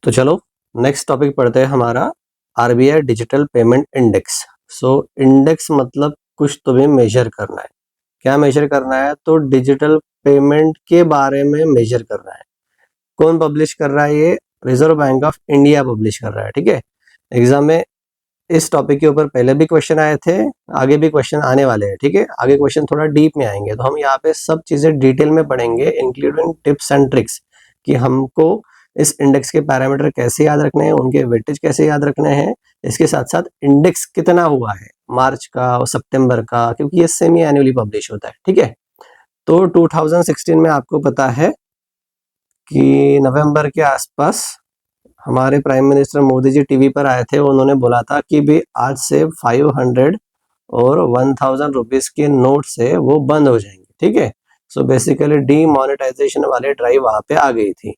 तो चलो next topic पढ़ते हैं हमारा RBI digital payment index. So index मतलब कुछ तुम्हें मेजर करना है। क्या मेजर करना है? तो डिजिटल पेमेंट के बारे में मेजर करना है। कौन पब्लिश कर रहा है? ये reserve bank of India publish कर रहा है। ठीक है, एग्जाम में इस टॉपिक के ऊपर पहले भी क्वेश्चन आए थे, आगे भी क्वेश्चन आने वाले हैं। ठीक है, आगे क्वेश्चन थोड़ा डीप में आएंगे, तो हम यहाँ पे सब चीजें डिटेल में पढ़ेंगे, इंक्लूडिंग टिप्स एंड ट्रिक्स कि हमको इस इंडेक्स के पैरामीटर कैसे याद रखने हैं, उनके वेटेज कैसे याद रखने हैं। इसके साथ साथ इंडेक्स कितना हुआ है मार्च का और सितंबर का, क्योंकि ये सेमी एनुअली पब्लिश होता है। ठीक है, तो 2016 में आपको पता है कि नवंबर के आसपास हमारे prime minister Modi ji TV पर आए थे। उन्होंने बोला था कि भी आज से 500 और 1000 रुपीज के नोट से वो बंद हो जाएंगे। ठीक है, सो बेसिकली डीमोनेटाइजेशन वाले ड्राइव वहां पे आ गई थी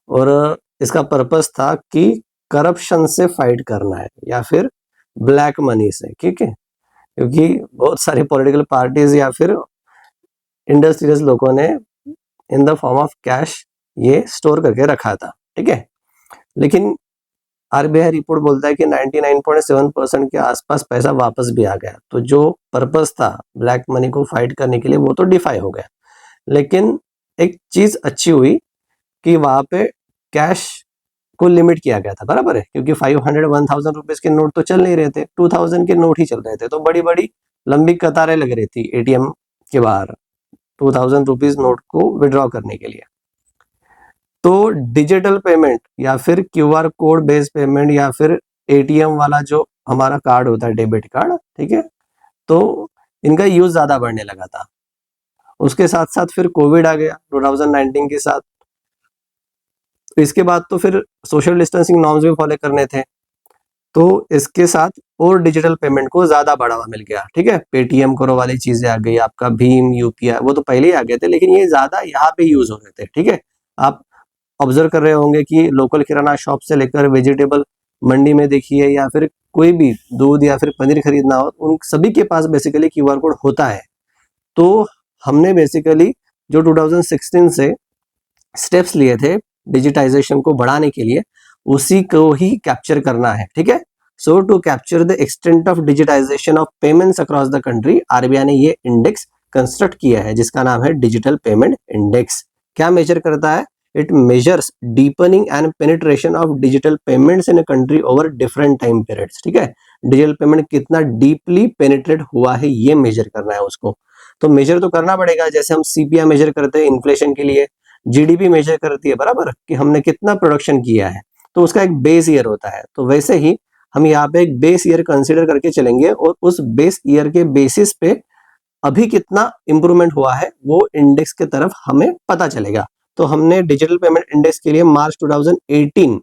और इसका पर्पस था कि करप्शन से फाइट करना है या फिर ब्लैक मनी से। ठीक है, क्योंकि बहुत सारी पॉलिटिकल पार्टीज या फिर इंडस्ट्रियल्स लोगों ने in the form of cash ये स्टोर करके रखा था। ठीक है, लेकिन आरबीआई रिपोर्ट बोलता है कि 99.7% के आसपास पैसा वापस भी आ गया। तो जो पर्पस था ब्लैक मनी को फाइट करने के लिए वो तो डिफाई हो गया। लेकिन एक चीज अच्छी हुई कि वहां पे कैश को लिमिट किया गया था, बराबर है, क्योंकि 500 1000 रुपीज के नोट तो चल नहीं रहे थे, 2000 के नोट ही चल रहे थे। तो बड़ी बड़ी लंबी कतारें लग रही थी एटीएम के बाहर 2000 रुपीज नोट को विड्रॉ करने के लिए। तो डिजिटल पेमेंट या फिर क्यूआर कोड बेस्ड पेमेंट या फिर एटीएम वाला जो हमारा कार्ड होता है, डेबिट कार्ड, ठीक है, तो इनका यूज ज्यादा बढ़ने लगा था। उसके साथ साथ फिर कोविड आ गया 2019 के साथ। तो इसके बाद तो फिर सोशल डिस्टेंसिंग नॉर्म्स भी फॉलो करने थे, तो इसके साथ और डिजिटल पेमेंट को ज्यादा बढ़ावा मिल गया। ठीक है, पेटीएम करो वाली चीजें आ गई, आपका भीम यूपीआई वो तो पहले ही आ गए थे, लेकिन ये ज्यादा यहाँ पे यूज हो रहे थे। ठीक है, आप ऑब्जर्व कर रहे होंगे कि लोकल किराना शॉप से लेकर वेजिटेबल मंडी में देखिए या फिर कोई भी दूध या फिर पनीर खरीदना हो, उन सभी के पास बेसिकली क्यूआर कोड होता है। तो हमने बेसिकली जो 2016 से स्टेप्स लिए थे डिजिटाइजेशन को बढ़ाने के लिए, उसी को ही कैप्चर करना है। ठीक है, so to capture the extent of digitization of payments across the country, RBI ने ये इंडेक्स कंस्ट्रक्ट किया है जिसका नाम है डिजिटल पेमेंट इंडेक्स। क्या मेजर करता है? It measures deepening and penetration of digital payments in a country over different time periods। ठीक है, डिजिटल पेमेंट कितना डीपली पेनिट्रेट हुआ है ये मेजर करना है उसको। तो मेजर तो करना पड़ेगा, जैसे हम सीपीआई मेजर करते हैं इन्फ्लेशन के लिए, जीडीपी मेजर करती है बराबर कि हमने कितना प्रोडक्शन किया है, तो उसका एक बेस ईयर होता है। तो वैसे ही हम यहाँ पे एक बेस ईयर कंसिडर करके चलेंगे और उस बेस ईयर के बेसिस पे अभी कितना इंप्रूवमेंट हुआ है वो इंडेक्स के तरफ हमें पता चलेगा। तो हमने डिजिटल पेमेंट इंडेक्स के लिए मार्च 2018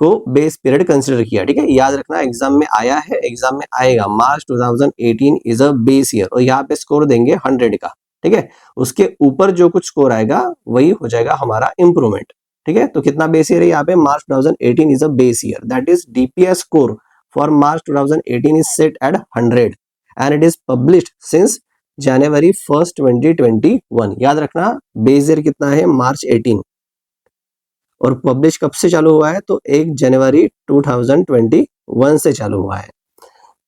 को बेस पीरियड कंसिडर किया। ठीक है, याद रखना, एग्जाम में आया है, एग्जाम में आएगा, मार्च 2018 इज अ बेस ईयर और यहाँ पे स्कोर देंगे 100 का। ठीक है, उसके ऊपर जो कुछ स्कोर आएगा वही हो जाएगा हमारा इंप्रूवमेंट। ठीक है, तो कितना बेस ईयर है यहाँ पे? March 2018 is a base year, that is DPS score for March 2018 is set at 100 and it is published since January 1 2021। याद रखना, बेस ईयर कितना है? मार्च 18, और पब्लिश कब से चालू हुआ है? तो 1 जनवरी 2021 से चालू हुआ है।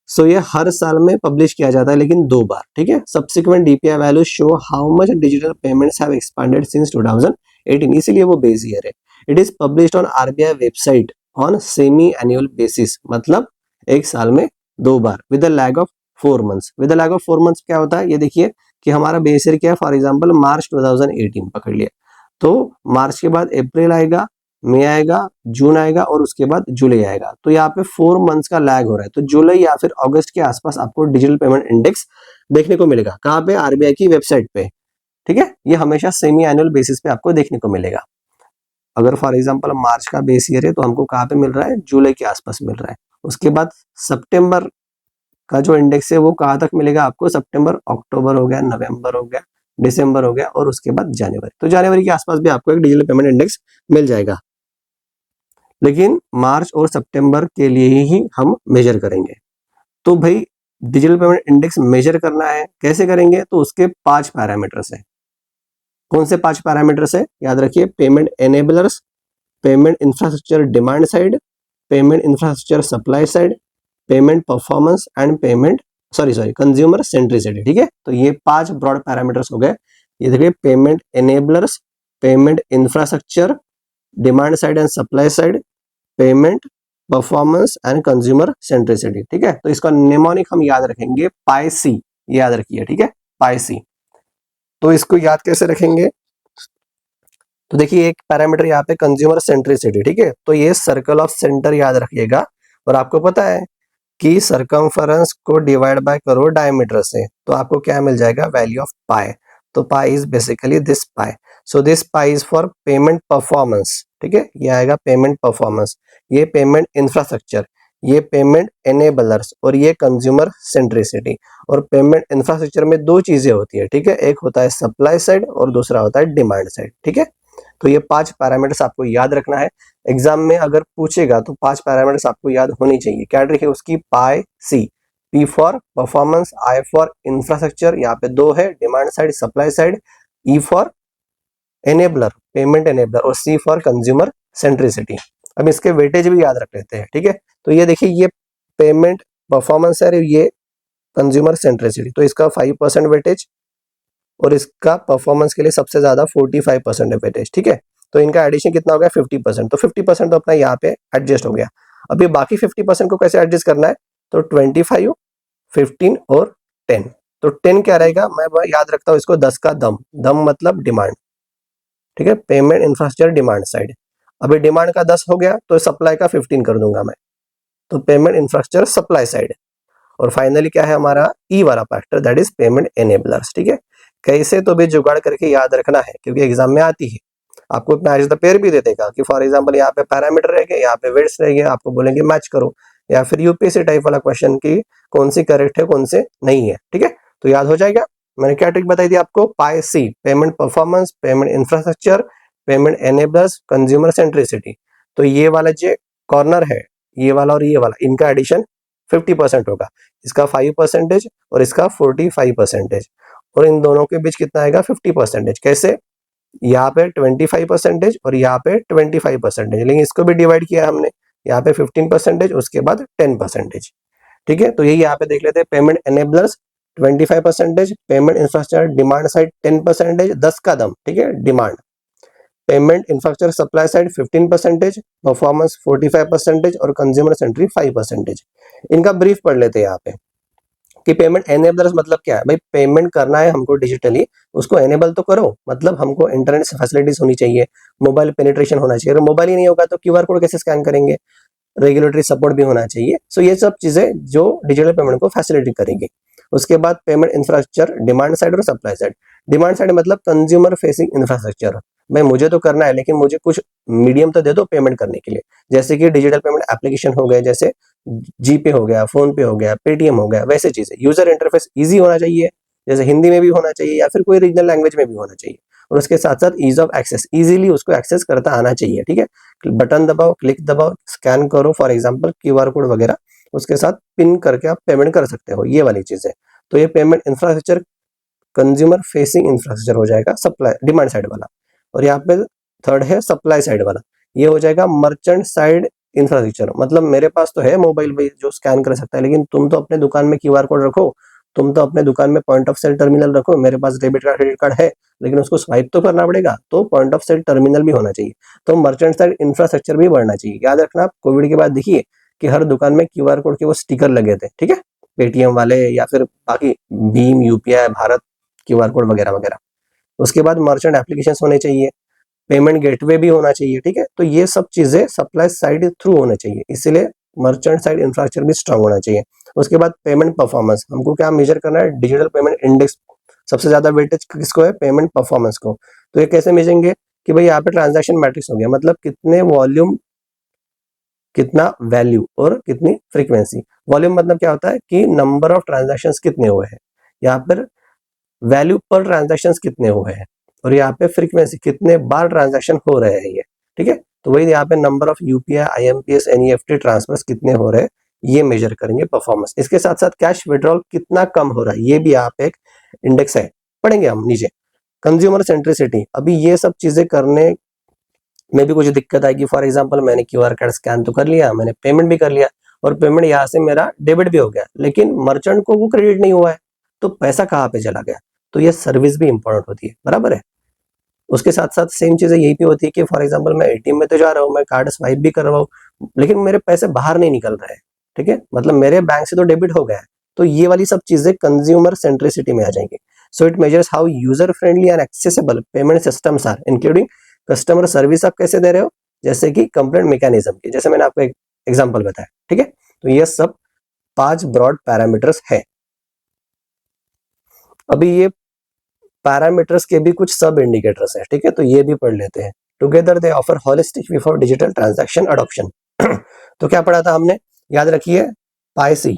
सो ये हर साल में पब्लिश किया जाता है, लेकिन 2 बार। ठीक है, subsequent DPI value show how much digital payments have expanded since 2018, इसीलिए वो बेस ईयर है। It is published on RBI website on semi annual basis, मतलब एक साल में 2 बार, with a lag of 4 months. With a lag of 4 months क्या होता है? ये देखिए कि हमारा बेस ईयर क्या है। फॉर एग्जाम्पल मार्च 2018 पकड़ लिया, तो मार्च के बाद अप्रैल आएगा, मई आएगा, जून आएगा और उसके बाद जुलाई आएगा। तो यहाँ पे 4 मंथ्स का लैग हो रहा है। तो जुलाई या फिर अगस्त के आसपास आपको डिजिटल पेमेंट इंडेक्स देखने को मिलेगा। कहाँ पे? आरबीआई की वेबसाइट पे। ठीक है, ये हमेशा सेमी एनुअल बेसिस पे आपको देखने को मिलेगा। अगर फॉर एग्जाम्पल मार्च का बेस ईयर है तो हमको कहाँ पे मिल रहा है? जुलाई के आसपास मिल रहा है। उसके बाद सितंबर का जो इंडेक्स है वो कहाँ तक मिलेगा आपको? सितंबर, अक्टूबर हो गया, नवंबर हो गया, दिसंबर हो गया और उसके बाद जनवरी। तो जनवरी के आसपास भी आपको एक डिजिटल पेमेंट इंडेक्स मिल जाएगा, लेकिन मार्च और सितंबर के लिए ही हम मेजर करेंगे। तो भाई डिजिटल पेमेंट इंडेक्स मेजर करना है, कैसे करेंगे? तो उसके 5 पैरामीटर्स है। कौन से 5 पैरामीटर्स है? याद रखिए, payment enablers, payment infrastructure demand side, payment infrastructure supply side, payment performance and payment sorry consumer centricity. ठीक है, तो ये 5 ब्रॉड पैरामीटर्स हो गए। ये देखिए, payment enablers, payment infrastructure, demand side and supply side, payment performance and consumer centricity. ठीक है, तो इसका निमोनिक हम याद रखेंगे पाई सी, याद रखिए। ठीक है, पाई सी। तो इसको याद कैसे रखेंगे? तो देखिए, एक पैरामीटर यहाँ पे कंज्यूमर सेंट्रिसिटी। ठीक है, तो ये सर्कल ऑफ सेंटर याद रखिएगा। और आपको पता है कि सरकमफरेंस को डिवाइड बाय करो डायमीटर से, तो आपको क्या मिल जाएगा? वैल्यू ऑफ पाई। तो pi is basically this pi. So this pi is for payment performance. ठीक है, ये आएगा पेमेंट परफॉर्मेंस, ये पेमेंट इंफ्रास्ट्रक्चर, ये पेमेंट एनेबलर्स और ये कंज्यूमर सेंट्रिसिटी। और पेमेंट इंफ्रास्ट्रक्चर में 2 चीजें होती है। ठीक है, एक होता है सप्लाई साइड और दूसरा होता है डिमांड साइड। ठीक है, तो ये 5 पैरामीटर्स आपको याद रखना है। एग्जाम में अगर पूछेगा तो 5 पैरामीटर्स आपको याद होनी चाहिए। क्या ट्रिक है उसकी? Pie C, P for performance, I for infrastructure, यहाँ पे 2 है, demand side supply side, E for enabler payment enabler और सी फॉर कंज्यूमर सेंट्रिसिटी। अब इसके वेटेज भी याद रख लेते हैं। ठीक है, तो ये देखिए, ये पेमेंट परफॉर्मेंस है, ये कंज्यूमर सेंट्रिसिटी, तो इसका 5% वेटेज और इसका परफॉर्मेंस के लिए सबसे ज्यादा 45% है वेटेज। ठीक है, तो इनका एडिशन कितना हो गया? 50%। तो 50% तो अपना यहाँ पे एडजस्ट हो गया। अब ये बाकी 50% को कैसे एडजस्ट करना है? तो 25, 15 और 10। तो 10 क्या रहेगा? मैं याद रखता हूँ इसको 10 का दम। दम मतलब डिमांड। ठीक है, पेमेंट इंफ्रास्ट्रक्चर डिमांड साइड। अभी डिमांड का 10 हो गया तो सप्लाई का 15 कर दूंगा मैं, तो पेमेंट इंफ्रास्ट्रक्चर सप्लाई साइड। और फाइनली क्या है हमारा? ई वाला factor, that is payment enablers. ठीक है, कैसे तो भी जुगाड़ करके याद रखना है क्योंकि एग्जाम में आती है। आपको मैच द पेयर भी दे देगा कि फॉर एग्जांपल यहाँ पे पैरामीटर रह गए, यहाँ पे वेट्स रह गए, आपको बोलेंगे मैच करो, या फिर यूपीएससी टाइप वाला क्वेश्चन की कौन सी करेक्ट है कौन से नहीं है। ठीक है, तो याद हो जाएगा। मैंने क्या ट्रिक बताई थी आपको? Pie C, payment performance, payment infrastructure, payment enablers, consumer centricity. तो ये वाला जो कॉर्नर है, ये वाला और ये वाला, इनका एडिशन 50% होगा, इसका 5% और इसका 45%, और इन दोनों के बीच कितना आएगा? 50%। कैसे? यहाँ पे 25% और यहाँ पे 25%, लेकिन इसको भी डिवाइड किया हमने, यहाँ पे 15% उसके बाद 10%। ठीक है, तो यही यहाँ पे देख लेते हैं। Payment enablers 25%, payment infrastructure demand side 10%, 10 का दम। ठीक है, demand, payment infrastructure supply side 15%, performance 45% और कंज्यूमर सेंट्री 5%। इनका ब्रीफ पढ़ लेते हैं यहाँ पे कि पेमेंट एनेबलर्स मतलब क्या है। भाई, पेमेंट करना है हमको डिजिटली, उसको एनेबल तो करो, मतलब हमको इंटरनेट फैसिलिटीज होनी चाहिए, मोबाइल पेनिट्रेशन होना चाहिए। अगर मोबाइल ही नहीं होगा तो क्यूआर कोड कैसे स्कैन करेंगे? रेगुलेटरी सपोर्ट भी होना चाहिए। सो ये सब चीजें जो डिजिटल पेमेंट को फैसिलिटेट करेंगी। उसके बाद पेमेंट इंफ्रास्ट्रक्चर डिमांड साइड और सप्लाई साइड। डिमांड साइड मतलब कंज्यूमर फेसिंग इंफ्रास्ट्रक्चर। भाई, मुझे तो करना है लेकिन मुझे कुछ मीडियम तो दे दो पेमेंट करने के लिए, जैसे कि डिजिटल पेमेंट एप्लीकेशन हो गए, जैसे जीपे हो गया, फोन पे हो गया, पेटीएम हो गया, वैसे चीजें। यूजर इंटरफेस इजी होना चाहिए, जैसे हिंदी में भी होना चाहिए या फिर कोई रीजनल लैंग्वेज में भी होना चाहिए। और उसके साथ साथ ईज ऑफ एक्सेस, इजीली उसको एक्सेस करता आना चाहिए। ठीक है, बटन दबाओ, क्लिक दबाओ, स्कैन करो, फॉर एग्जांपल क्यूआर कोड वगैरह, उसके साथ पिन करके आप पेमेंट कर सकते हो, ये वाली चीजें। तो ये payment infrastructure consumer facing infrastructure हो जाएगा, सप्लाई डिमांड साइड वाला। और यहाँ पे थर्ड है सप्लाई साइड वाला, ये हो जाएगा मर्चेंट साइड इंफ्रास्ट्रक्चर। मतलब मेरे पास तो है मोबाइल भाई जो स्कैन कर सकता है, लेकिन तुम तो अपने दुकान में क्यूआर कोड रखो, तुम तो अपने दुकान में पॉइंट ऑफ सेल टर्मिनल रखो। मेरे पास डेबिट कार्ड क्रेडिट कार्ड है, लेकिन उसको स्वाइप तो करना पड़ेगा, तो पॉइंट ऑफ सेल टर्मिनल भी होना चाहिए। तो मर्चेंट साइड इंफ्रास्ट्रक्चर भी बढ़ना चाहिए। याद रखना, आप कोविड के बाद देखिए कि हर दुकान में क्यूआर कोड के वो स्टिकर लगे थे। ठीक है, पेटीएम वाले या फिर बाकी Bhim, UPI, Bharat QR code वगैरह वगैरह। उसके बाद मर्चेंट एप्लीकेशंस होने चाहिए, पेमेंट गेटवे भी होना चाहिए। ठीक है, तो ये सब चीजें सप्लाई साइड थ्रू होने चाहिए, इसीलिए मर्चेंट साइड इंफ्रास्ट्रक्चर भी स्ट्रांग होना चाहिए। उसके बाद पेमेंट परफॉर्मेंस, हमको क्या मेजर करना है? Digital payment index. सबसे ज्यादा वेटेज किसको है? पेमेंट परफॉर्मेंस को। तो ये कैसे मेजेंगे कि भाई यहाँ पे ट्रांजैक्शन मैट्रिक्स हो गया, मतलब कितने वॉल्यूम, कितना वैल्यू और कितनी फ्रीक्वेंसी। वॉल्यूम मतलब क्या होता है कि नंबर ऑफ ट्रांजैक्शंस कितने हुए हैं, यहाँ पर वैल्यू पर ट्रांजैक्शंस कितने हुए हैं, और यहाँ पे फ्रीक्वेंसी कितने बार ट्रांजैक्शन हो रहे हैं ये। ठीक है, तो वही यहाँ पे number of UPI, IMPS, NEFT transfers कितने हो रहे हैं, ये मेजर करेंगे परफॉर्मेंस। इसके साथ साथ कैश विड्रॉल कितना कम हो रहा है, ये भी यहाँ पे एक इंडेक्स है, पढ़ेंगे हम नीचे। कंज्यूमर सेंट्रिसिटी, अभी ये सब चीजें करने में भी कुछ दिक्कत आएगी। फॉर एग्जांपल मैंने क्यूआर कोड स्कैन तो कर लिया, मैंने पेमेंट भी कर लिया और पेमेंट यहाँ से मेरा डेबिट भी हो गया, लेकिन मर्चेंट को वो क्रेडिट नहीं हुआ है, तो पैसा कहाँ पे चला गया? तो ये सर्विस भी इंपॉर्टेंट होती है, बराबर है। उसके साथ साथ सेम चीजें यही भी होती है कि फॉर एग्जांपल मैं एटीएम में तो जा रहा हूँ, मैं कार्ड स्वाइप भी कर रहा हूँ, लेकिन मेरे पैसे बाहर नहीं निकल रहे हैं, ठीक है, मतलब मेरे बैंक से तो डेबिट हो गया है। तो ये वाली सब चीजें कंज्यूमर सेंट्रिसिटी में आ जाएंगी। So it measures how user friendly and accessible payment systems are, including customer service आप कैसे दे रहे हो, जैसे कि कंप्लेंट मैकेनिज्म की, जैसे मैंने आपको एक एग्जाम्पल बताया, ठीक है। तो ये सब 5 ब्रॉड पैरामीटर्स है। अभी ये पैरामीटर्स के भी कुछ सब इंडिकेटर्स हैं, ठीक है, तो ये भी पढ़ लेते हैं। Together they offer holistic view for digital transaction adoption. तो क्या पढ़ा था हमने, याद रखिए, पाईसी,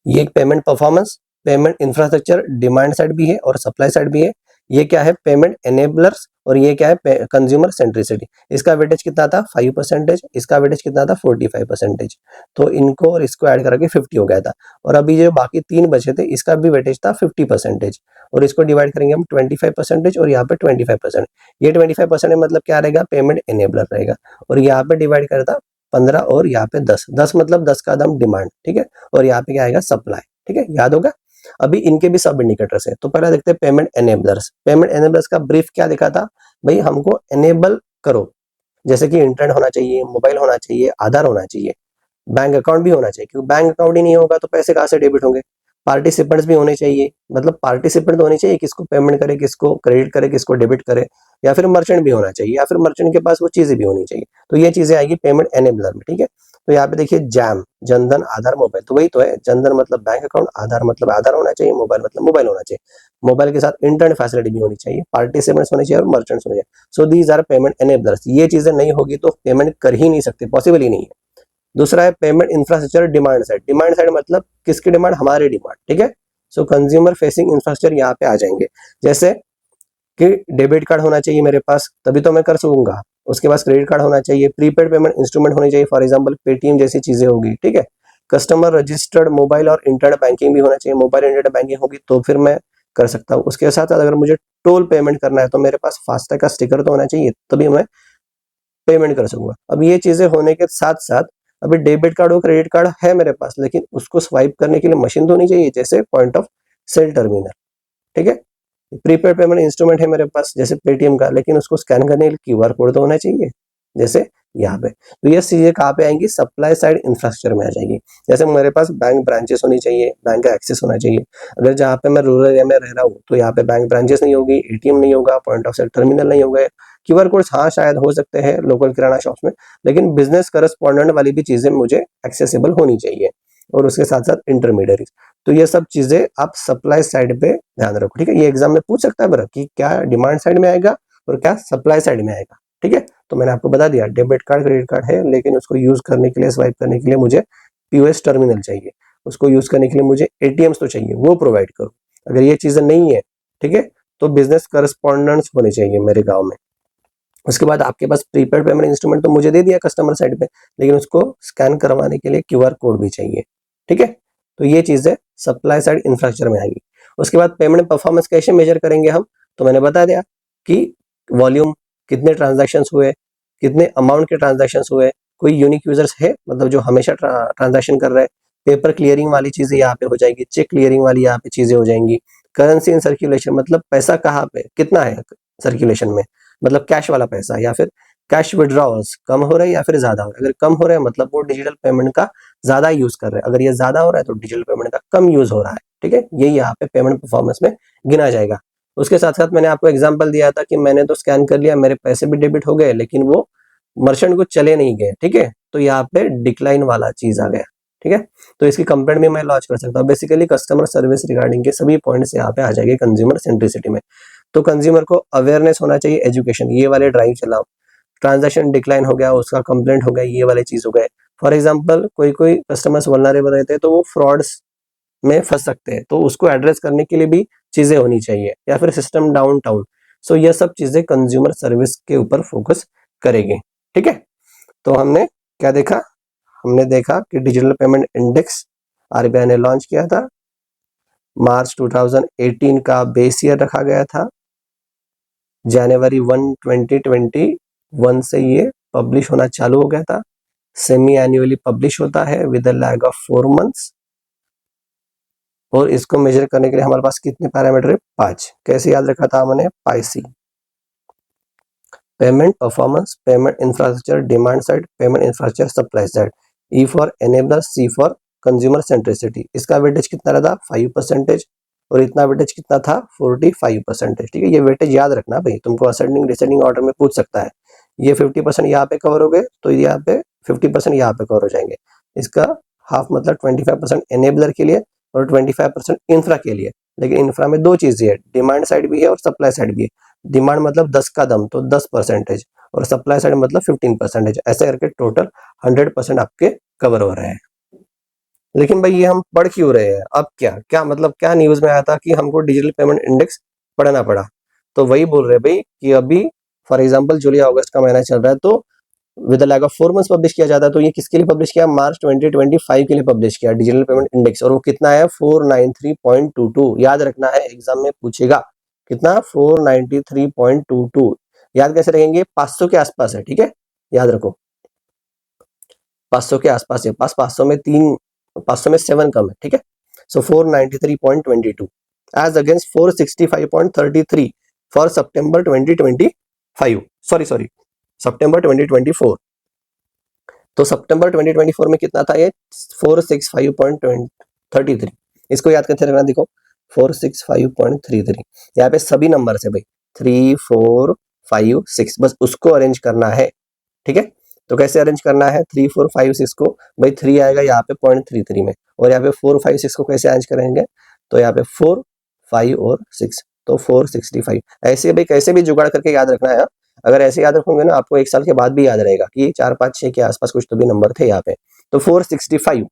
ये एक payment performance, payment infrastructure, demand side भी है और सप्लाई साइड भी है। ये क्या है, पेमेंट एनेबलर्स, और ये क्या है, कंज्यूमर सेंट्रिसिटी। इसका वेटेज कितना था, 5%, इसका वेटेज कितना था, 45%। तो इनको और इसको ऐड करके 50 हो गया था। और अभी जो बाकी 3 बचे थे, इसका भी वेटेज था 50%, और इसको डिवाइड करेंगे हम 25% और यहाँ पे 25%। ये 25% मतलब क्या रहेगा, पेमेंट एनेबलर रहेगा, और यहाँ पे डिवाइड करता 15 और यहाँ पे 10, 10 मतलब 10 का दाम डिमांड, ठीक है, और यहाँ पे क्या आएगा, सप्लाई, ठीक है, याद होगा। अभी इनके भी सब इंडिकेटर्स है। तो पहले देखते हैं पेमेंट एनेबलर्स। पेमेंट एनेबलर्स का ब्रीफ क्या दिखा था, भाई हमको एनेबल करो, जैसे कि इंटरनेट होना चाहिए, मोबाइल होना चाहिए, आधार होना चाहिए, बैंक अकाउंट भी होना चाहिए, क्योंकि बैंक अकाउंट ही नहीं होगा तो पैसे कहाँ से डेबिट होंगे। पार्टिसिपेंट्स भी होने चाहिए, मतलब पार्टिसिपेंट तो होने चाहिए, किसको पेमेंट करे, किसको क्रेडिट करे, किसको डेबिट करे, या फिर मर्चेंट भी होना चाहिए, या फिर मर्चेंट के पास वो चीजें भी होनी चाहिए। तो ये चीजें आएगी पेमेंट एनेबलर में, ठीक है। तो यहाँ पे देखिए, जैम, जनधन, आधार, मोबाइल, तो वही तो है, जनधन मतलब बैंक अकाउंट, आधार मतलब आधार होना चाहिए, मोबाइल मतलब मोबाइल होना चाहिए, मोबाइल के साथ इंटरनेट फैसिलिटी भी होनी चाहिए, पार्टिसिपेंट्स होने चाहिए और मर्चेंट्स होने चाहिए। So these are payment enablers. ये चीजें नहीं होगी तो पेमेंट कर ही नहीं सकते, पॉसिबल ही नहीं है। दूसरा है payment infrastructure demand side. Demand side मतलब किसकी डिमांड, हमारी डिमांड, ठीक है। सो कंज्यूमर फेसिंग इंफ्रास्ट्रक्चर यहाँ पे आ जाएंगे, जैसे कि डेबिट कार्ड होना चाहिए मेरे पास, तभी तो मैं कर सकूंगा। उसके पास क्रेडिट कार्ड होना चाहिए, प्रीपेड पेमेंट इंस्ट्रूमेंट होनी चाहिए, फॉर एग्जांपल पेटीएम जैसी चीजें होगी, ठीक है। कस्टमर रजिस्टर्ड मोबाइल और इंटरनेट बैंकिंग भी होना चाहिए, मोबाइल इंटरनेट बैंकिंग होगी तो फिर मैं कर सकता हूँ। उसके साथ साथ अगर मुझे टोल पेमेंट करना है तो मेरे पास फास्टैग का स्टिकर तो होना चाहिए, तभी मैं पेमेंट कर सकूंगा। अब ये चीजें होने के साथ साथ अभी डेबिट कार्ड और क्रेडिट कार्ड है मेरे पास, लेकिन उसको स्वाइप करने के लिए मशीन तो होनी चाहिए, जैसे पॉइंट ऑफ सेल टर्मिनल, ठीक है। प्रीपेड पेमेंट इंस्ट्रूमेंट है मेरे पास, जैसे पेटीएम का, लेकिन उसको स्कैन करने के लिए क्यूआर कोड तो होना चाहिए, जैसे यहाँ पे। तो ये चीजें कहाँ पे आएंगी, सप्लाई साइड इंफ्रास्ट्रक्चर में आ जाएगी। जैसे मेरे पास बैंक ब्रांचेस होनी चाहिए, बैंक का एक्सेस होना चाहिए। अगर जहाँ पे मैं रूरल एरिया में रह रहा हूँ तो यहाँ पे बैंक ब्रांचेस नहीं होगी, एटीएम नहीं होगा, पॉइंट ऑफ सेल टर्मिनल नहीं होगा। क्यूआर कोड हाँ शायद हो सकते हैं लोकल किराना शॉप्स में, लेकिन बिजनेस करस्पॉन्डेंट वाली भी चीजें मुझे एक्सेसिबल होनी चाहिए, और उसके साथ साथ इंटरमीडियरीज। तो ये सब चीजें आप सप्लाई साइड पे ध्यान रखो, ठीक है। ये एग्जाम में पूछ सकता है बरा कि क्या डिमांड साइड में आएगा और क्या सप्लाई साइड में आएगा, ठीक है। तो मैंने आपको बता दिया, डेबिट कार्ड क्रेडिट कार्ड है, लेकिन उसको यूज करने के लिए, स्वाइप करने के लिए मुझे पीओएस टर्मिनल चाहिए, उसको यूज करने के लिए मुझे एटीएम्स तो चाहिए, वो प्रोवाइड करो। अगर ये चीजें नहीं है, ठीक है, तो बिजनेस करस्पॉन्डेंट्स होने चाहिए मेरे गाँव में। उसके बाद आपके पास प्रीपेड पेमेंट इंस्ट्रूमेंट तो मुझे दे दिया कस्टमर साइड पे, लेकिन उसको स्कैन करवाने के लिए क्यूआर कोड भी चाहिए, ठीक है। तो ये चीजें सप्लाई साइड इंफ्रास्ट्रक्चर में आएगी। उसके बाद पेमेंट परफॉर्मेंस कैसे मेजर करेंगे हम, तो मैंने बता दिया कि वॉल्यूम, कितने ट्रांजेक्शन हुए, कितने अमाउंट के ट्रांजेक्शन हुए, कोई यूनिक यूजर्स है, मतलब जो हमेशा ट्रांजेक्शन कर रहे हैं। पेपर क्लियरिंग वाली चीजें यहाँ पे हो जाएगी, चेक क्लियरिंग वाली यहाँ पे चीजें हो जाएंगी। करेंसी इन सर्कुलेशन मतलब पैसा कहाँ पे कितना है सर्कुलेशन में, मतलब कैश वाला पैसा, या फिर कैश विड्रॉल्स कम हो रहे हैं या फिर ज्यादा हो रहे हैं। अगर कम हो रहे हैं मतलब वो डिजिटल पेमेंट का ज्यादा यूज कर रहे हैं, अगर ये ज्यादा हो रहा है तो डिजिटल पेमेंट का कम यूज हो रहा है, ठीक है। यही यहाँ पे पेमेंट परफॉर्मेंस में गिना जाएगा। उसके साथ साथ मैंने आपको एग्जांपल दिया था कि मैंने तो स्कैन कर लिया, मेरे पैसे भी डेबिट हो गए, लेकिन वो मर्चेंट को चले नहीं गए, ठीक है। तो यहाँ पे डिक्लाइन वाला चीज आ गया, ठीक है। तो इसकी कंप्लेंट भी मैं लॉन्च कर सकता हूँ। बेसिकली कस्टमर सर्विस रिगार्डिंग के सभी पॉइंट्स यहाँ पे आ जाएंगे कंज्यूमर सेंट्रिसिटी में। तो कंज्यूमर को अवेयरनेस होना चाहिए, एजुकेशन, ये वाले ड्राइव चलाओ। ट्रांजैक्शन डिक्लाइन हो गया, उसका कंप्लेंट हो गया, ये वाले चीज हो गए। फॉर एग्जांपल कोई कोई कस्टमर्स वल्नरेबल रहते हैं तो वो फ्रॉड्स में फंस सकते हैं, तो उसको एड्रेस करने के लिए भी चीजें होनी चाहिए, या फिर सिस्टम डाउन टाउन। सो ये सब चीजें कंज्यूमर सर्विस के ऊपर फोकस करेंगे, ठीक है। तो हमने क्या देखा, हमने देखा कि डिजिटल पेमेंट इंडेक्स आरबीआई ने लॉन्च किया था, मार्च 2018 का बेस ईयर रखा गया था। जनवरी 1 2021 से ये पब्लिश होना चालू हो गया था। सेमी एनुअली पब्लिश होता है with a lag of 4 months. और इसको मेजर करने के लिए हमारे पास कितने पैरामीटर है? 5। कैसे याद रखा था हमने? Pie C, payment performance, payment infrastructure, demand side, payment infrastructure, supply side. E for enabler, C for consumer centricity. इसका वेटेज कितना रहता? 5%। और इतना वेटेज कितना था? 45%। ठीक है, ये वेटेज याद रखना भाई, तुमको असेंडिंग डिसेंडिंग ऑर्डर में पूछ सकता है। ये 50% यहाँ पे कवर हो गए, तो यहाँ पे 50% यहाँ पे कवर हो जाएंगे। इसका हाफ मतलब 25% एनेबलर के लिए और 25% इंफ्रा के लिए। लेकिन इंफ्रा में दो चीजें है, डिमांड साइड भी है और सप्लाई साइड भी है। डिमांड मतलब 10 का दम, तो 10%, और सप्लाई साइड मतलब 15%। ऐसे करके टोटल 100% आपके कवर हो रहे हैं। लेकिन भाई ये हम पढ़ क्यों रहे हैं? अब क्या क्या मतलब क्या न्यूज में आया था कि हमको डिजिटल पेमेंट इंडेक्स पढ़ना पड़ा? तो वही बोल रहे भाई कि अभी फॉर एग्जांपल जुलाई अगस्त का महीना चल रहा है, तो with lag of 4 months publish किया जाता है। तो ये किसके लिए पब्लिश किया? मार्च 2025 के लिए पब्लिश किया डिजिटल पेमेंट इंडेक्स। और वो कितना है? 493.22। याद रखना है, एग्जाम में पूछेगा कितना? 493.22। याद कैसे रखेंगे? 500 के आसपास है। ठीक है, याद रखो 500 के आसपास है। 500 में 7 कम है। ठीक है, so 493.22 as against 465.33 for September 2025। Sorry September 2024। तो सितंबर 2024 में कितना था? ये 465.33। इसको याद करते रहना। देखो 465.33, यहाँ पे सभी नंबर से भाई 3 4 5 6, बस उसको अरेंज करना है। ठीक है, तो कैसे अरेंज करना है? 3 4 5 6 को भाई 3 आएगा यहाँ पे 0.33 में, और यहाँ पे 4 5 6 को कैसे अरेंज करेंगे? तो यहाँ पे 4 5 और 6, तो 465। ऐसे भाई कैसे भी जुगाड़ करके याद रखना है। अगर ऐसे याद रखोगे ना, आपको 1 साल के बाद भी याद रहेगा कि 4 5 6 के आसपास कुछ तो भी नंबर थे यहाँ पे। तो 465,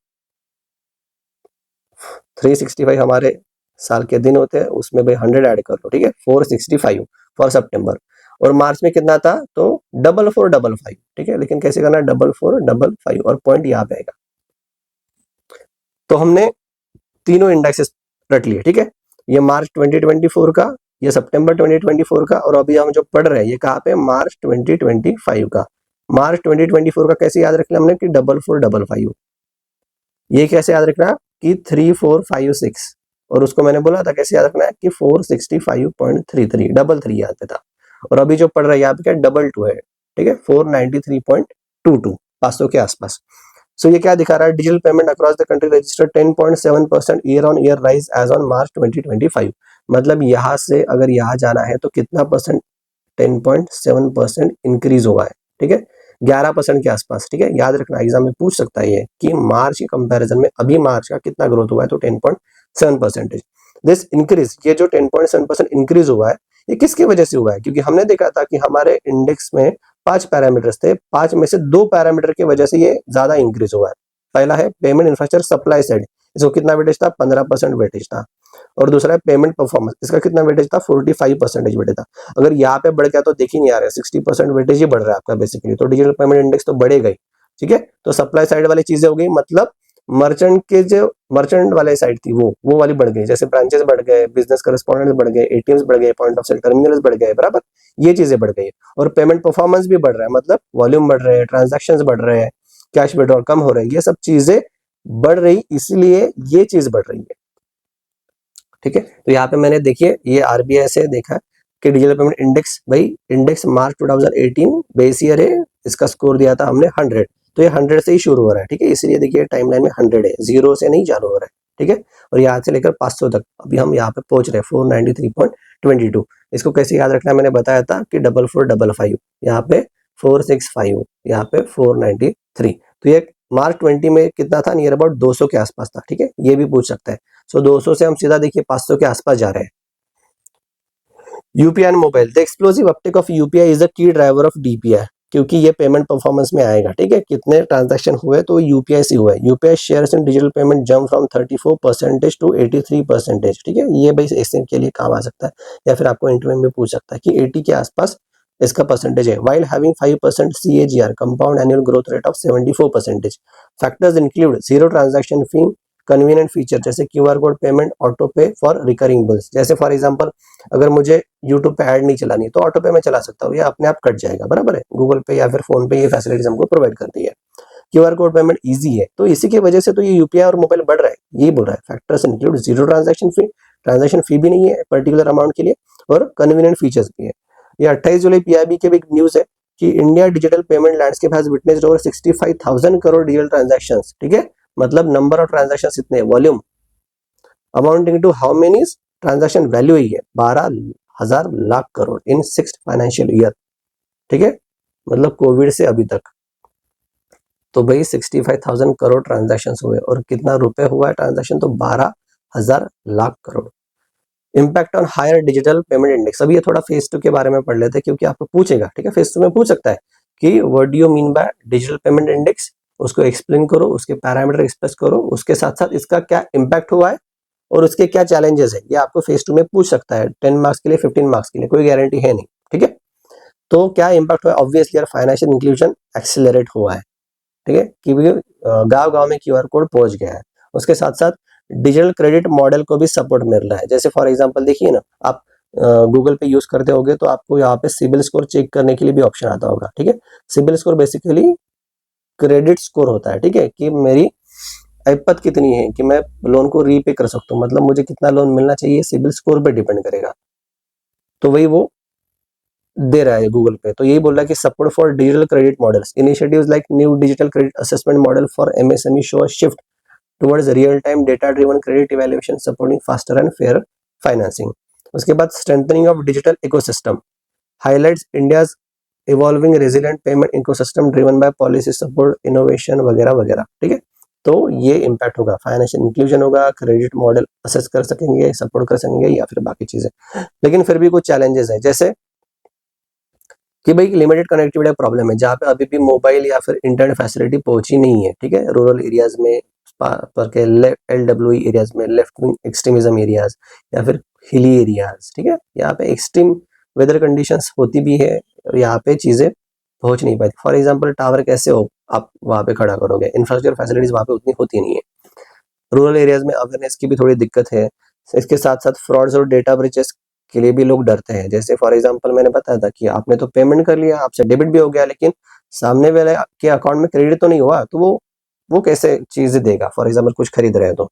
365 हमारे साल के दिन होते हैं, उसमें भाई 100 ऐड कर लो। ठीक है, 465 फॉर सितंबर। और मार्च में कितना था? तो 4455। ठीक है, लेकिन कैसे करना है? 4455 और पॉइंट यहाँ पे आएगा। तो हमने तीनों इंडेक्सेस रट लिए। ठीक है, ये मार्च 2024 का, ये सितंबर 2024 का, और अभी हम जो पढ़ रहे हैं ये कहाँ पे? मार्च 2025 का। मार्च 2024 का कैसे याद रख लिया हमने? कि 4455। ये कैसे याद रखना? कि 3456। और उसको मैंने बोला था कैसे याद रखना है? कि 465.33, डबल 3 याद पे था। और अभी जो पढ़ रहा है यहाँ पे क्या? 22 है। ठीक है, 493.22, 500 के आसपास। सो ये क्या दिखा रहा है? Digital payment across the country registered 10.7% year on year rise as on March 2025। मतलब यहाँ से अगर यहाँ जाना है तो कितना परसेंट? 10.7% इंक्रीज हुआ है। ठीक है, 11% के आसपास। ठीक है, याद रखना, एग्जाम में पूछ सकता है ये कि मार्च के कंपैरिजन में अभी मार्च का कितना ग्रोथ हुआ है? तो 10.7%। दिस इंक्रीज, ये जो 10.7% इंक्रीज हुआ है, ये किसकी वजह से हुआ है? क्योंकि हमने देखा था कि हमारे इंडेक्स में 5 पैरामीटर्स थे, 5 में से 2 पैरामीटर की वजह से ये ज्यादा इंक्रीज हुआ है। पहला है पेमेंट इंफ्रास्ट्रक्चर सप्लाई साइड, इसको कितना वेटेज था? 15% वेटेज था। और दूसरा है पेमेंट परफॉर्मेंस, इसका कितना वेटेज था? 45% वेटेज था। अगर यहाँ पे बढ़ गया तो देख ही नहीं आ रहा है, 60% वेटेज ही बढ़ रहा है आपका बेसिकली, तो डिजिटल पेमेंट इंडेक्स तो बढ़ेगा ही। ठीक है, तो सप्लाई साइड वाली चीजें हो गई, मतलब मर्चेंट के जो मर्चेंट वाले साइड थी वो वाली बढ़ गई, जैसे ब्रांचेस बढ़ गए, बिजनेस करेस्पॉन्डेंट्स बढ़ गए, एटीएम्स बढ़ गए, पॉइंट ऑफ सेल टर्मिनल्स बढ़ गए, बराबर, ये चीजें बढ़ गई। और पेमेंट परफॉर्मेंस भी बढ़ रहा है, मतलब वॉल्यूम बढ़ रहे हैं, ट्रांजैक्शंस बढ़ रहे हैं, कैश विड्रॉल कम हो रहा है, ये सब चीजें बढ़ रही, इसलिए ये चीज बढ़ रही है। ठीक है, तो यहाँ पे मैंने देखिए ये आरबीआई से देखा कि डिजिटल पेमेंट इंडेक्स, भाई इंडेक्स मार्च 2018 बेस ईयर है, इसका स्कोर दिया था हमने 100, तो ये 100 से ही शुरू हो रहा है। ठीक है, इसलिए देखिए टाइमलाइन में 100 है, 0 से नहीं चालू हो रहा है। ठीक है, और यहाँ से लेकर 500 तक अभी हम यहाँ पे पहुंच रहे हैं 493.22। इसको कैसे याद रखना है? मैंने बताया था कि 4455, यहाँ पे 465, यहाँ पे 493। तो ये मार्च 20 में कितना था? नियर अबाउट 200 के आसपास था। ठीक है, ये भी पूछ सकता है। सो 200 से हम सीधा देखिए 500 के आसपास जा रहे हैं। UPI and mobile, the explosive Uptake of UPI is the key driver of DPI, क्योंकि ये पेमेंट परफॉर्मेंस में आएगा। ठीक है, कितने ट्रांजैक्शन हुए? तो यूपीआई से हुए। UPI shares in digital payment jump from 34% to 83%। ठीक है, ये भाई ऐसे के लिए काम आ सकता है, या फिर आपको इंटरव्यू में पूछ सकता है कि 80 के आसपास इसका परसेंटेज है। While having 5% CAGR compound annual growth rate of 74%। Factors include zero transaction fee, convenient feature जैसे क्यूआर कोड पेमेंट, ऑटो पे फॉर रिकरिंग बिल्स। जैसे फॉर एग्जांपल अगर मुझे यूट्यूब पे ऐड नहीं चलानी तो ऑटो पे मैं चला सकता हूँ, या अपने आप कट जाएगा, बराबर है। गूगल पे या फिर फोन पे ये फैसिलिटीज हमको प्रोवाइड करती है। क्यूआर कोड पेमेंट इजी है, तो इसी की वजह से तो ये यूपीआई और मोबाइल बढ़ रहा है। यही बोल रहा है फैक्टर्स इंक्लूड जीरो ट्रांजैक्शन फी भी नहीं है पर्टिकुलर अमाउंट के लिए, और कन्वीनियंट फीचर्स भी है। ये 28 जुलाई पीआईबी के भी एक न्यूज है कि India digital payment landscape has witnessed over 65,000 crore digital transactions. ठीक है, मतलब नंबर ऑफ ट्रांजैक्शंस इतने, volume amounting to how many, transaction value ही है 12,000 lakh crore in 6 financial year. ठीक है, मतलब कोविड से अभी तक तो भाई 65,000 करोड़ ट्रांजैक्शन हुए, और कितना रुपए हुआ है ट्रांजैक्शन, तो 12,000 lakh crore. Impact on higher digital payment index. अभी ये थोड़ा फेज 2 के बारे में पढ़ लेते हैं, क्योंकि आपको पूछेगा, ठीक है, फेज 2 में पूछ सकता है कि what do you mean by digital payment index. उसको एक्सप्लेन करो, उसके पैरामीटर एक्सप्रेस करो, उसके साथ साथ इसका क्या इम्पैक्ट हुआ है और उसके क्या चैलेंजेस है, ये आपको फेज 2 में पूछ सकता है। 10 मार्क्स के लिए, 15 मार्क्स के लिए, कोई गारंटी है नहीं। ठीक है, तो क्या इम्पैक्ट हुआ है, ऑब्वियसली यार फाइनेंशियल इंक्लूजन एक्सेलरेट हुआ है। ठीक है, कि गांव गांव में क्यूआर कोड पहुंच गया है। उसके साथ साथ डिजिटल क्रेडिट मॉडल को भी सपोर्ट मिल रहा है। जैसे फॉर एग्जांपल देखिए ना, आप गूगल पे यूज करते होगे तो आपको यहाँ पे सिबिल स्कोर चेक करने के लिए भी ऑप्शन आता होगा। ठीक है, CIBIL score basically credit score होता है। ठीक है, कि मेरी ऐपत कितनी है कि मैं लोन को रीपे कर सकता हूँ, मतलब मुझे कितना लोन मिलना चाहिए सिबिल स्कोर पे डिपेंड करेगा। तो वही वो दे रहा है गूगल पे। तो यही बोल रहा है कि support for digital credit models, initiatives like new digital credit assessment model for MSME show a shift towards real time data driven credit evaluation supporting faster and fair financing. उसके बाद strengthening of digital ecosystem highlights India's evolving resilient payment ecosystem driven by policy support innovation वगैरह वगैरह। ठीक है, तो ये impact होगा, financial inclusion होगा, क्रेडिट मॉडल असेस कर सकेंगे, सपोर्ट कर सकेंगे, या फिर बाकी चीजें। लेकिन फिर भी कुछ चैलेंजेस है, जैसे कि भाई लिमिटेड कनेक्टिविटी प्रॉब्लम है, जहाँ पे अभी भी मोबाइल या फिर इंटरनेट फैसिलिटी पहुंची नहीं है। ठीक है, रूरल एरियाज में, पर के LWE एरियाज में, लेफ्ट विंग एक्सट्रीमिज्म एरियाज, या फिर हिली एरियाज। ठीक है, यहाँ पे एक्सट्रीम वेदर कंडीशंस होती भी है और यहाँ पे चीजें पहुंच नहीं पाती। फॉर एग्जाम्पल टावर कैसे हो आप वहाँ पे खड़ा करोगे, इंफ्रास्ट्रक्चर फैसिलिटीज वहाँ पे उतनी होती नहीं है। रूरल एरियाज में अवेयरनेस की भी थोड़ी दिक्कत है। इसके साथ साथ फ्रॉड्स और डेटा ब्रीचेस के लिए भी लोग डरते हैं। जैसे फॉर एग्जांपल मैंने बताया था कि आपने तो पेमेंट कर लिया, आपसे डेबिट भी हो गया, लेकिन सामने वाले के अकाउंट में क्रेडिट तो नहीं हुआ, तो वो कैसे चीजें देगा। फॉर एग्जांपल कुछ खरीद रहे हैं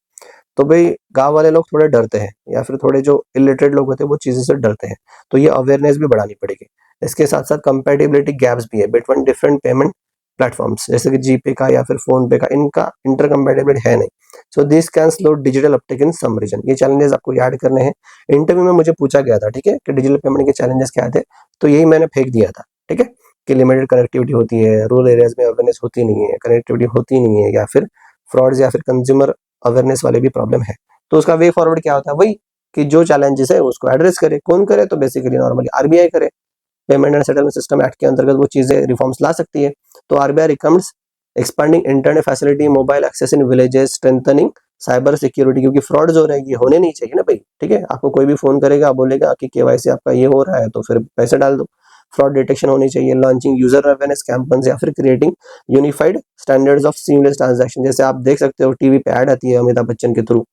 तो भाई गांव वाले लोग थोड़े डरते हैं, या फिर थोड़े जो इलिटरेट लोग होते हैं वो चीज़ों से डरते हैं। तो ये अवेयरनेस भी बढ़ानी पड़ेगी। इसके साथ साथ कंपैटिबिलिटी गैप्स भी है बिटवीन डिफरेंट पेमेंट प्लेटफॉर्म्स, जैसे कि जीपे का या फिर फोन पे का, इनका इंटरकम्पैटिबिलिटी है नहीं। So this can slow digital uptake in some region. ये चैलेंजेस आपको याद करने हैं। इंटरव्यू में मुझे पूछा गया था, ठीक है, कि डिजिटल पेमेंट के चैलेंजेस क्या थे, तो यही मैंने फेंक दिया था। ठीक है, कि लिमिटेड कनेक्टिविटी होती है, रूरल एरियाज में अवेयरनेस होती नहीं है, कनेक्टिविटी होती नहीं है, या फिर फ्रॉड्स या फिर कंज्यूमर अवेयरनेस वाले भी प्रॉब्लम है। तो उसका वे फॉरवर्ड क्या होता है, वही कि जो चैलेंजेस है उसको एड्रेस करे। कौन करे, तो बेसिकली नॉर्मली आरबीआई करे। Payment and settlement system act के अंतर्गत वो चीजें रिफॉर्म्स ला सकती है। तो RBI recommends expanding internet facility, mobile access in villages, strengthening cyber security, क्योंकि फ्रॉड जो रहेगी होने नहीं चाहिए ना भाई। ठीक है, आपको कोई भी फोन करेगा, बोलेगा कि केवाईसी आपका ये हो रहा है, तो फिर पैसे डाल दो। फ्रॉड डिटेक्शन होनी चाहिए, लॉन्चिंग यूजर अवेयरनेस कैंपेन्स, या फिर creating unified standards of seamless transaction. जैसे आप देख सकते हो टीवी पे ऐड आती है अमिताभ बच्चन के थ्रू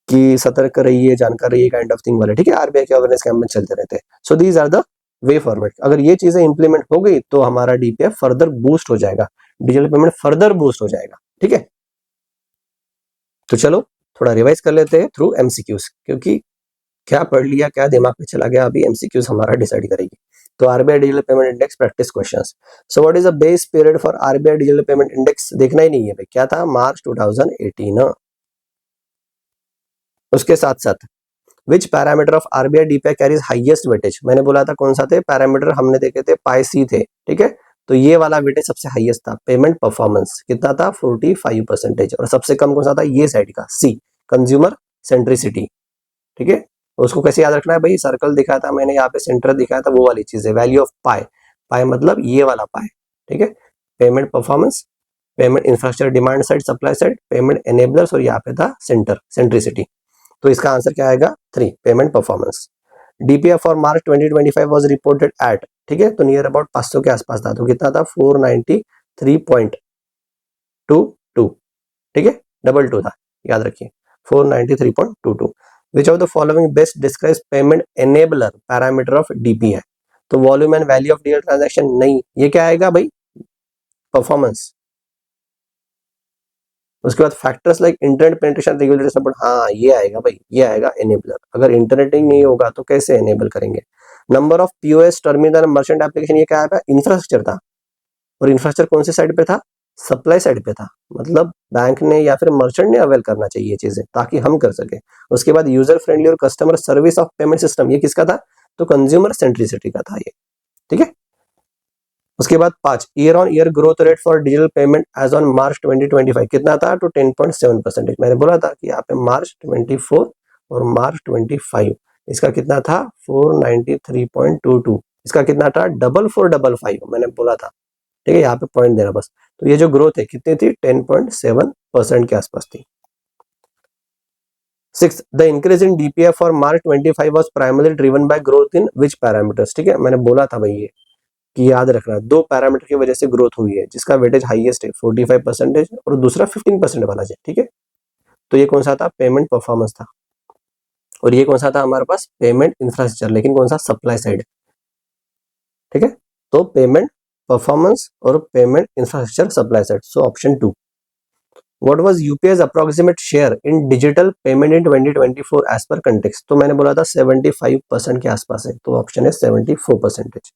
कि सतर्क रहिए, जानकार रहिए, काइंड ऑफ थिंग वाले। ठीक है, आरबीआई के अवेयरनेस कैंपेन चलते रहते हैं। So these are the way forward. अगर ये चीजें इंप्लीमेंट हो गई तो हमारा डीपीएफ फर्दर बूस्ट हो जाएगा, डिजिटल पेमेंट फर्दर बूस्ट हो जाएगा। ठीक है, तो चलो थोड़ा रिवाइज कर लेते हैं थ्रू एमसीक्यूज, क्योंकि क्या पढ़ लिया, क्या दिमाग में चला गया, अभी एमसीक्यूज हमारा डिसाइड करेगी। तो RBI digital payment index practice questions. So what is the base period for RBI digital payment index, देखना ही नहीं है भाई, क्या था, मार्च 2018। उसके साथ साथ which parameter of RBI DPI carries highest weightage, मैंने बोला था कौन सा थे पैरामीटर, हमने देखे थे पाई सी थे। ठीक है, तो ये वाला वेटेज सबसे हाईएस्ट था। पेमेंट परफॉर्मेंस कितना था, 45%। और सबसे कम कौन सा था, ये साइड का सी, कंज्यूमर सेंट्रिसिटी। ठीक है, उसको कैसे याद रखना है भाई, सर्कल दिखाया था मैंने, यहाँ पे सेंटर दिखाया था, वो वाली चीज है। वैल्यू ऑफ पाई, पाई मतलब ये वाला पाई। ठीक है, payment performance, payment infrastructure demand side, supply side, payment enablers, और यहाँ पे था सेंटर सेंट्रिसिटी। तो इसका आंसर क्या आएगा, 3, payment performance. DPF for March 2025 was reported at, ठीक है, तो नियर अबाउट 500 के आसपास था। तो कितना था, 493.22। ठीक है, 22 था। याद रखिए 493.22। Which of the following best describes payment enabler parameter of DPI? तो volume and value of DL transaction नहीं, ये क्या आएगा भाई? परफॉर्मेंस। उसके बाद factors like internet penetration, regulatory support, हाँ ये आएगा भाई, ये आएगा एनेबलर। अगर इंटरनेट ही नहीं होगा तो कैसे एनेबल करेंगे? Number of POS terminal merchant application, ये क्या आएगा? इंफ्रास्ट्रक्चर था, और इंफ्रास्ट्रक्चर कौन सी साइड पे था? सप्लाई साइड पे था। मतलब बैंक ने या फिर मर्चेंट ने अवेल करना चाहिए चीजें ताकि हम कर सके। उसके बाद यूजर फ्रेंडली और customer service of payment system, ये किसका था? तो कंज्यूमर सेंट्रिसिटी का था ये, ठीक है। उसके बाद 5, year on year growth rate for digital payment as on March 2025 कितना था? तो 10.7%। मैंने बोला था कि यहाँ पे मार्च 24 और मार्च 25 इसका कितना था? 493.22। इसका कितना था? 4455, मैंने बोला था, ठीक है। यहाँ पे पॉइंट देना बस। तो ये जो ग्रोथ है कितनी थी? 10.7% के आसपास थी। 6, the increase in DPF for March 25 was primarily driven by growth in which parameters? ठीक है, मैंने बोला था भाई ये कि याद रखना, दो पैरामीटर की वजह से ग्रोथ हुई है, जिसका वेटेज हाईएस्ट है 45% और दूसरा 15% वाला है, ठीक है। तो ये कौन सा था? पेमेंट परफॉर्मेंस था। और ये कौन सा था हमारे पास? पेमेंट इंफ्रास्ट्रक्चर, लेकिन कौन सा? सप्लाई साइड, ठीक है। तो पेमेंट परफॉर्मेंस और payment infrastructure supply side, so option 2। What was UPI's approximate share in digital payment in 2024 as per context? तो मैंने बोला था 75% के आसपास है, तो ऑप्शन है 74%।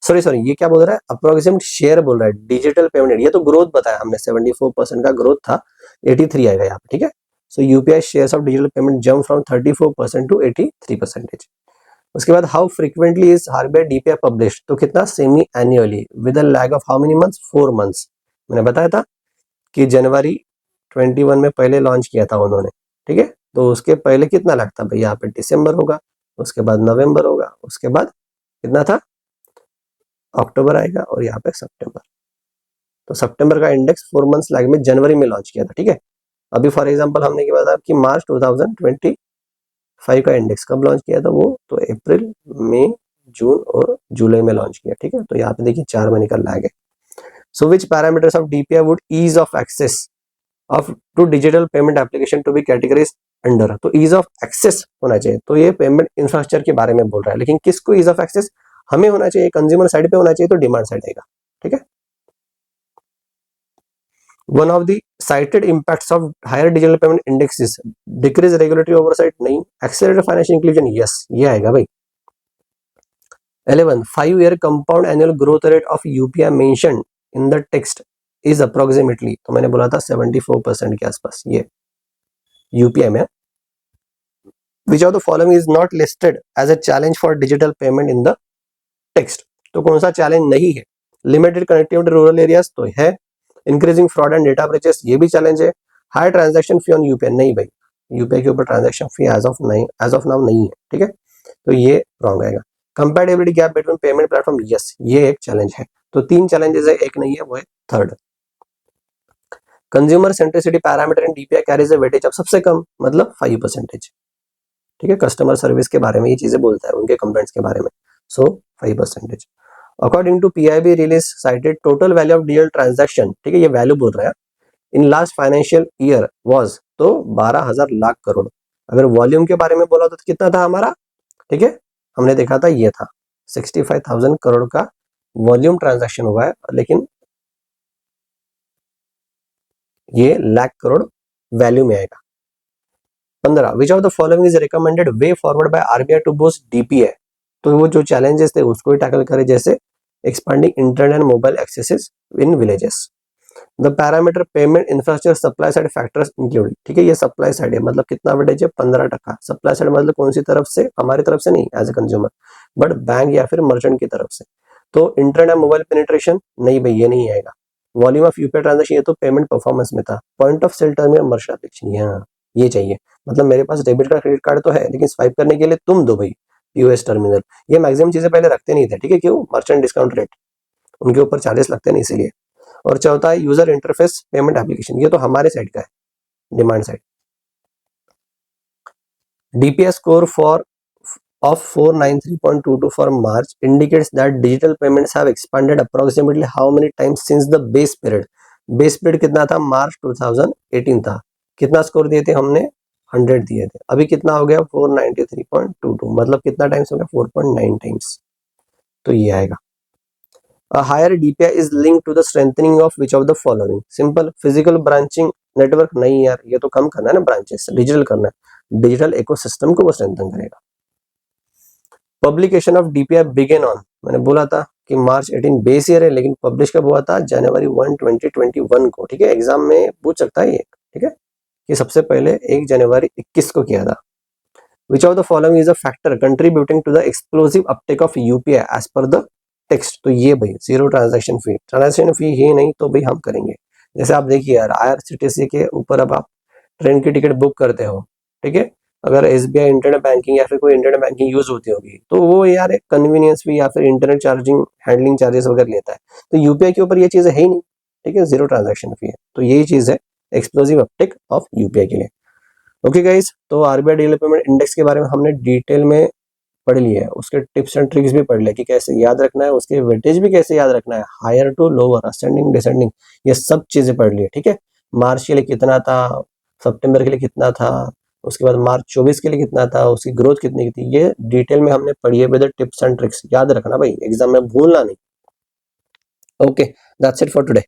सॉरी ये क्या बोल रहा है? अप्रोक्सीमेट शेयर बोल रहा है डिजिटल पेमेंट, ये तो ग्रोथ बताया हमने, 74% का ग्रोथ था, 83 आएगा यहाँ पे, ठीक है। So UPI shares of digital payment jump from 34% to 83%। उसके बाद how frequently is RBI DPI publish? तो कितना? Semi annually with a lag of how many months? 4 months. मैंने बताया था कि जनवरी 21 में पहले लॉन्च किया था उन्होंने, ठीक है। तो उसके पहले कितना लगता है भाई? यहाँ पे दिसंबर होगा, उसके बाद नवंबर होगा, उसके बाद कितना था? अक्टूबर आएगा, और यहाँ पे सितंबर। तो सितंबर का इंडेक्स 4 मंथ्स लैग में जनवरी में लॉन्च किया था, ठीक है। अभी फॉर एग्जांपल हमने क्या बताया कि मार्च 2025 का इंडेक्स कब लॉन्च किया था? वो तो अप्रैल, मई, जून और जुलाई में लॉन्च किया, ठीक है। तो यहाँ पे देखिए 4 महीने का लैग है। So which parameters of DPI would ease of access of to digital payment application to be categorize under? तो ईज ऑफ एक्सेस होना चाहिए, तो ये पेमेंट इंफ्रास्ट्रक्चर के बारे में बोल रहा है, लेकिन किसको ईज ऑफ एक्सेस? हमें होना चाहिए, कंज्यूमर साइड पे होना चाहिए, तो डिमांड साइड आएगा, ठीक है। One of the cited impacts of higher digital payment index is decrease regulatory oversight, नहीं। एक्सेलरेटेड फाइनेंशियल इंक्लूजन, यस, ये आएगा भाई। 11, 5-year compound annual growth rate of UPI mentioned in the text is approximately, तो मैंने बोला था 74% के आसपास ये यूपीआई में। Which of the following is not listed as a challenge for digital payment in the text? तो कौन सा चैलेंज नहीं है? लिमिटेड कनेक्टिविटी रूरल एरियाज तो है, increasing fraud and data breaches ये भी चैलेंज है, high transaction fee on UPI, नहीं भाई, यूपीआई के ऊपर transaction fee as of now नहीं है, ठीक है। तो ये रॉन्ग आएगा। Compatibility gap between payment platform, yes, ये एक चैलेंज है। तो 3 चैलेंजेस है, एक नहीं है, वो है third. Consumer centricity parameter in DPI carries a weightage of, सबसे कम मतलब 5%, ठीक है। कस्टमर सर्विस के बारे में ये चीजें बोलता है, उनके कंप्लेंट्स के बारे में, so 5%। According to PIB release cited total value of digital transaction, ठीक है, ये वैल्यू बोल रहा है, in last financial year was, तो 12,000 लाख करोड़। अगर वॉल्यूम के बारे में बोला तो कितना था हमारा? ठीक है, हमने देखा था ये था 65,000 करोड़ का वॉल्यूम ट्रांजैक्शन हुआ है, लेकिन ये लाख करोड़ वैल्यू में आएगा। 15, which of the following is recommended way forward by RBI to boost DPI? तो वो जो चैलेंजेस थे उसको ही टैकल करे, जैसे expanding internet and mobile axes in villages, the parameter payment infrastructure supply side factors include, ठीक है, ये सप्लाई साइड है, मतलब कितना वेटेज है? 15%। सप्लाई साइड मतलब कौन सी तरफ से? हमारी तरफ से नहीं as a consumer, but bank या फिर मर्चेंट की तरफ से। तो इंटरनेट एंड मोबाइल पेनिट्रेशन, नहीं भाई ये नहीं आएगा। वॉल्यूम ऑफ यूपीआई ट्रांजेक्शन, ये तो पेमेंट परफॉर्मेंस में था। Point of sale terminal merchant application, ये चाहिए, मतलब मेरे पास डेबिट कार्ड क्रेडिट कार्ड तो है, लेकिन स्वाइप करने के लिए तुम दो भाई पीओएस टर्मिनल। ये मैक्सिमम चीजें पहले रखते नहीं थे, ठीक है, क्यों? मर्चेंट डिस्काउंट रेट, उनके ऊपर चार्जेस लगते नहीं, इसीलिए। और चौथा है यूजर इंटरफेस पेमेंट एप्लीकेशन, ये तो हमारे साइड का है, demand side. DPS score for of 493.22 for March indicates that digital payments have expanded approximately how many times since the base period? Base period कितना था? मार्च 2018 था, कितना स्कोर दिए थे हमने, 100 दिए थे, अभी कितना हो गया 493.22, मतलब कितना टाइम्स हो गया 4.9 टाइम्स, तो ये आएगा। A higher DPI is linked to the strengthening of which of the following? Simple, physical branching network नहीं यार, ये तो कम करना है ना ब्रांचेस, डिजिटल करना है, डिजिटल इकोसिस्टम को वो स्ट्रेंथन करेगा। Publication of DPI begin on, मैंने बोला था कि मार्च 18 बेस ईयर है, लेकिन पब्लिश कब हुआ था, जनवरी 1 2021 को, ठीक है, एग्जाम में पूछ सकता है ये, ठीक है, कि सबसे पहले 1 जनवरी 21 को किया था। Which of the following is a factor contributing to the explosive uptake of UPI as per the text? तो ये भाई जीरो ट्रांजैक्शन फी ही नहीं तो भाई हम करेंगे। जैसे आप देखिए यार, IRCTC के ऊपर अब आप ट्रेन की टिकट बुक करते हो, ठीक है, अगर SBI इंटरनेट बैंकिंग या फिर कोई इंटरनेट बैंकिंग यूज होती होगी तो वो यार एक कन्वीनियंस फी या फिर इंटरनेट चार्जिंग हैंडलिंग चार्जेस वगैरह लेता है, तो यूपीआई के ऊपर ये चीज़ है ही नहीं, ठीक है, जीरो ट्रांजेक्शन फी है, तो यही चीज़ है एक्सप्लोसिव अपटेक ऑफ यूपीआई के लिए। ओके गाइस, तो आरबीआई डिजिटल पेमेंट इंडेक्स के बारे में हमने डिटेल में पढ़ लिया है, उसके टिप्स एंड ट्रिक्स भी पढ़ लिया कि कैसे याद रखना है, उसके वेटेज भी कैसे याद रखना है, higher to lower, ascending descending, ये सब चीजें पढ़ ली है, ठीक है। मार्च के लिए कितना था, सितंबर के लिए कितना था, उसके बाद मार्च 24 के लिए कितना था, उसकी ग्रोथ कितनी की थी, ये डिटेल में हमने पढ़ी है विद टिप्स एंड ट्रिक्स, याद रखना भाई, एग्जाम में भूलना नहीं। Okay, that's it for today.